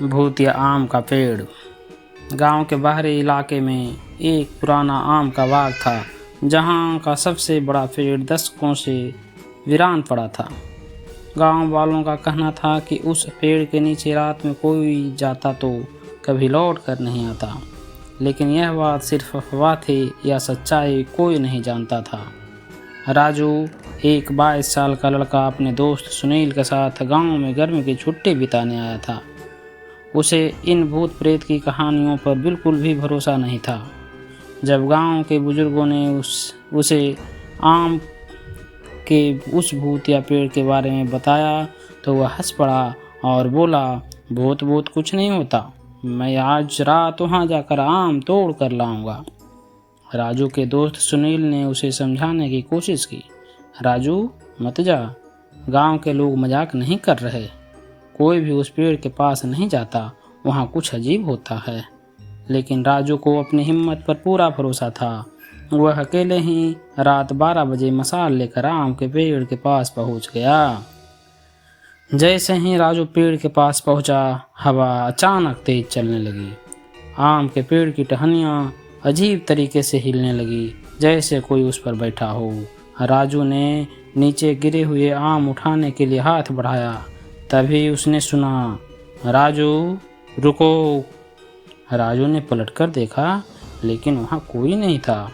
भूतिया आम का पेड़। गांव के बाहरी इलाके में एक पुराना आम का बाग था, जहां का सबसे बड़ा पेड़ दशकों से वीरान पड़ा था। गांव वालों का कहना था कि उस पेड़ के नीचे रात में कोई जाता तो कभी लौट कर नहीं आता, लेकिन यह बात सिर्फ अफवाह थी या सच्चाई कोई नहीं जानता था। राजू, एक 22 साल का लड़का, अपने दोस्त सुनील के साथ गांव में गर्मी की छुट्टी बिताने आया था। उसे इन भूत प्रेत की कहानियों पर बिल्कुल भी भरोसा नहीं था। जब गांव के बुजुर्गों ने उसे आम के उस भूतिया पेड़ के बारे में बताया तो वह हंस पड़ा और बोला, भूत कुछ नहीं होता, मैं आज रात वहाँ जाकर आम तोड़ कर लाऊंगा। राजू के दोस्त सुनील ने उसे समझाने की कोशिश की। राजू, मत जा, गांव के लोग मजाक नहीं कर रहे, कोई भी उस पेड़ के पास नहीं जाता, वहाँ कुछ अजीब होता है। लेकिन राजू को अपनी हिम्मत पर पूरा भरोसा था। वह अकेले ही रात 12 बजे मसाल लेकर आम के पेड़ के पास पहुँच गया। जैसे ही राजू पेड़ के पास पहुँचा, हवा अचानक तेज चलने लगी। आम के पेड़ की टहनियाँ अजीब तरीके से हिलने लगी, जैसे कोई उस पर बैठा हो। राजू ने नीचे गिरे हुए आम उठाने के लिए हाथ बढ़ाया, तभी उसने सुना, राजू रुको। राजू ने पलटकर देखा, लेकिन वहाँ कोई नहीं था।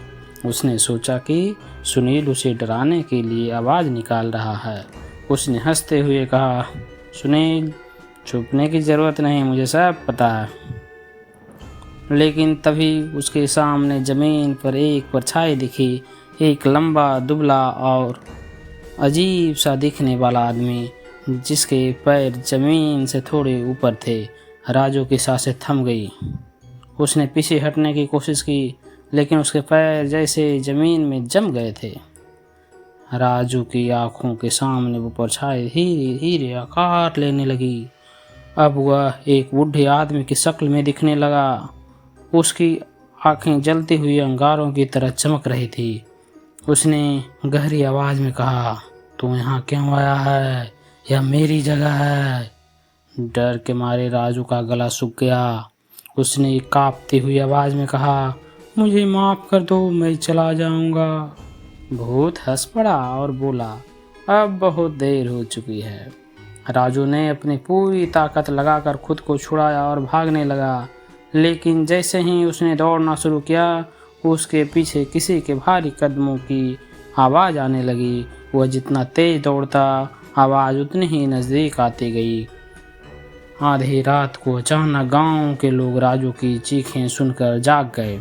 उसने सोचा कि सुनील उसे डराने के लिए आवाज़ निकाल रहा है। उसने हंसते हुए कहा, सुनील, छुपने की ज़रूरत नहीं, मुझे सब पता है। लेकिन तभी उसके सामने ज़मीन पर एक परछाई दिखी, एक लंबा, दुबला और अजीब सा दिखने वाला आदमी, जिसके पैर ज़मीन से थोड़े ऊपर थे। राजू की सांसें थम गई। उसने पीछे हटने की कोशिश की, लेकिन उसके पैर जैसे ज़मीन में जम गए थे। राजू की आंखों के सामने वो परछाई धीरे धीरे आकार लेने लगी। अब वह एक बूढ़े आदमी की शक्ल में दिखने लगा। उसकी आंखें जलती हुई अंगारों की तरह चमक रही थी। उसने गहरी आवाज़ में कहा, तू यहाँ क्यों आया है? यह मेरी जगह है। डर के मारे राजू का गला सूख गया। उसने कांपती हुई आवाज़ में कहा, मुझे माफ़ कर दो, मैं चला जाऊंगा। भूत हंस पड़ा और बोला, अब बहुत देर हो चुकी है। राजू ने अपनी पूरी ताकत लगाकर खुद को छुड़ाया और भागने लगा, लेकिन जैसे ही उसने दौड़ना शुरू किया, उसके पीछे किसी के भारी कदमों की आवाज़ आने लगी। वह जितना तेज दौड़ता, आवाज़ उतनी ही नज़दीक आती गई। आधी रात को अचानक गांव के लोग राजू की चीखें सुनकर जाग गए।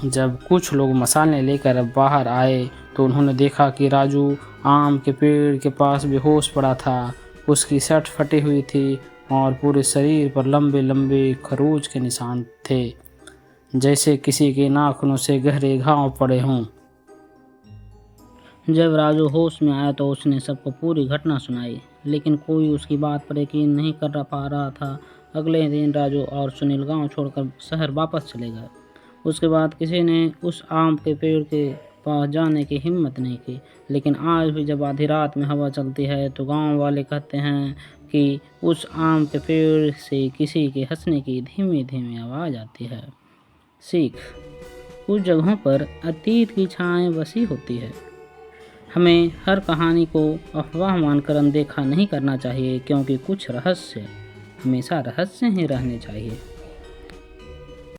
जब कुछ लोग मसाले लेकर बाहर आए तो उन्होंने देखा कि राजू आम के पेड़ के पास बेहोश पड़ा था। उसकी शर्ट फटी हुई थी और पूरे शरीर पर लंबे लंबे खरोंच के निशान थे, जैसे किसी के नाखूनों से गहरे घाव पड़े हों। जब राजू होश में आया तो उसने सबको पूरी घटना सुनाई, लेकिन कोई उसकी बात पर यकीन नहीं कर पा रहा था। अगले दिन राजू और सुनील गांव छोड़कर शहर वापस चले गए। उसके बाद किसी ने उस आम के पेड़ के पास जाने की हिम्मत नहीं की। लेकिन आज भी जब आधी रात में हवा चलती है तो गांव वाले कहते हैं कि उस आम के पेड़ से किसी के हंसने की धीमी धीमी आवाज़ आती है। सीख, कुछ जगहों पर अतीत की छाएं बसी होती है। हमें हर कहानी को अफवाह मानकर अनदेखा नहीं करना चाहिए, क्योंकि कुछ रहस्य हमेशा रहस्य ही रहने चाहिए।